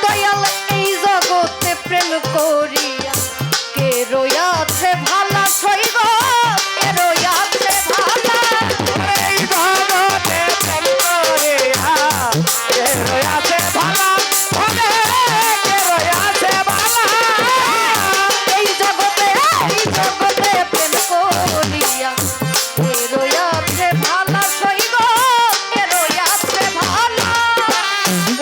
দয়াল এই জগতে প্রেম করিয়া কে রয়াছে ভালা সইব কে রয়াছে ভালা এই জগতে প্রেম করিয়া কে রয়াছে ভালা কে রয়াছে ভালা এই জগতে প্রেম করিয়া কে রয়াছে ভালা সইব কে রয়াছে ভালা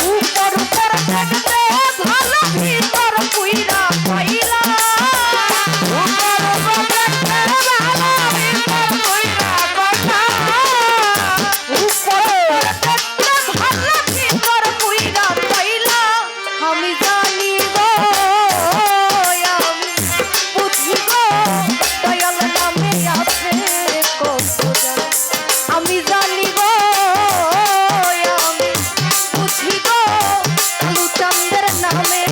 উপর উপর দেখতে ভালা ভিতর পুইরা পাইলা উপর উপর দেখতে ভালা ভিতর কইরা কথা উপর দেখতে ভালা ভিতর পুইরা পাইলা আমি জানি গো আমি বুঝি গো দয়াল নামে আছে কত জান আমি জানি গো আমি বুঝি গো কালু চাঁদের নামে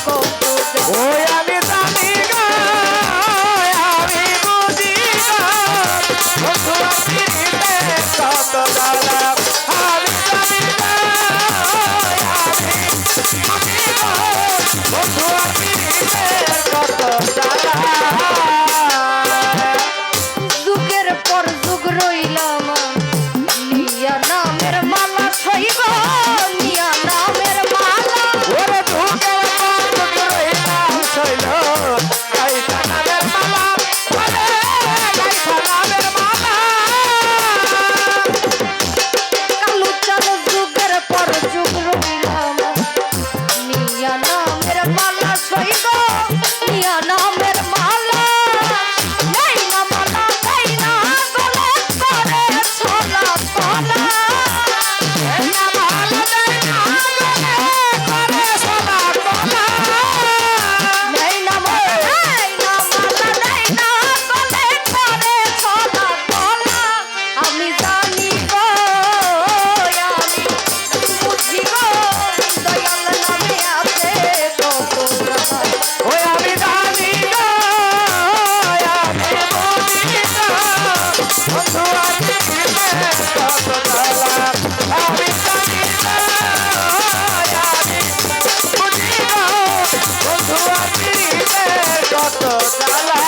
কত জান ওই আমি জানি গো আমি বুঝি গো বন্ধু আপিরিতে কত জ্বালা আমি জানি গো আমি বুঝি গো বন্ধু আপিরিতে কত জ্বালা যুগের পর যুগ রইলাম নিয়া নামের মালা ছইব নিয়া নামের মালা ওরে ধুকের পাতুক রইলাম শৈল গাইতা নামের মালা ওরে গাইতা নামের মালা কালু চাঁদ যুগের পর যুগ রইলাম নিয়া নামের মালা ছইব নিয়া নামের মালা নেই না মালা নেই না গলে করে ছলা ছলা এই না ভালো দেয় না গলে করে সোনা কলা নেই না মালা নেই না মালা নেই না গলে করে ছলা ছলা আমি জানি গো আমি বুঝি গো দয়াল নামে আছে কত জান ওই আমি জানি গো আমি বুঝি গো বন্ধু আপিরিতে কত জ্বালা আমি জানি গো আমি বুঝি গো বন্ধু আপিরিতে কত জ্বালা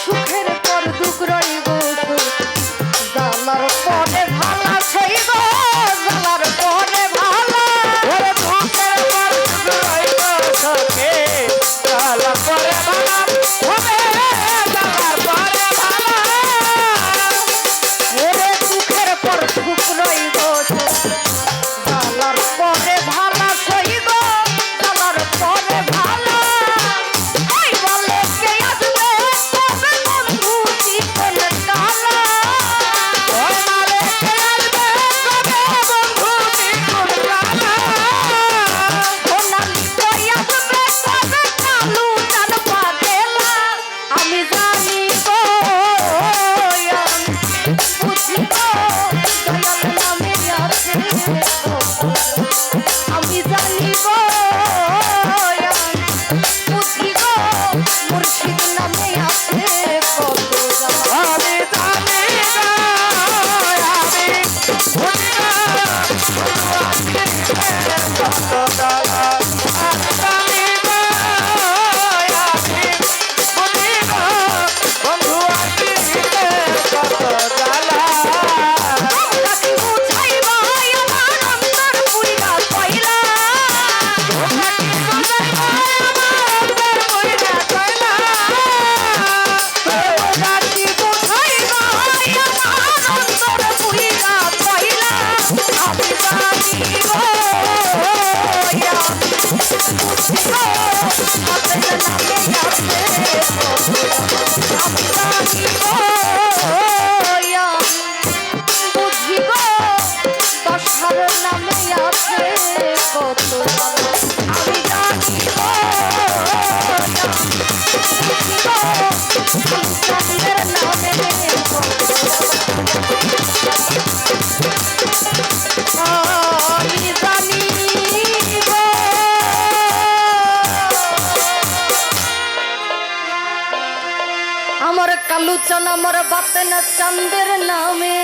সুখের পর দুঃখ রইব জালার পরে ভালা ছইব জালার পরে ভালা ওরে ধুকের পর রইল সখে জ্বালা পরে ভালা হবে জ্বালার পরে ভালা ওরে দুঃখের পর দুঃখ রইব জালার পরে ভালা ছইব জালার পরে ভালা ওই বলে কে আসবে কবে বন্ধু জীবন কালা ওই মারে কে আসবে কবে বন্ধু দ্বিগুণ জ্বালা সোনালি কই আসবে কবে কালু চান পাগেলা আমি জানি গো আমি বুঝি গো দয়াল নামে আছে আমি জানি গো আমি বুঝি গো মুর্শিদ নামে আছে কত জানা আমি জানি গো আমি বুঝি গো বন্ধু আপিরিতে কত জ্বালা আমি জানি গো আমি বুঝি গো বন্ধু আপিরিতে কত জ্বালা আমরা কি বুঝাইবা আমার অন্তর পুইরা কইলা তোমরা কি বুঝাইবা আমার অন্তর কইরা কইলা তোমরা কি বুঝাইবা আমার অন্তর পুইরা কইলা আমি জানি গো আপনাদের নামে আছে আমি জানি গো বুঝি গো দশার নামে আছে কত জানা আমি জানি গো বুঝি গো চাঁদের নামে কত আমি জানি গো আমার কালু কাঞ্চন আমার বাতেন চন্দ্রের নামে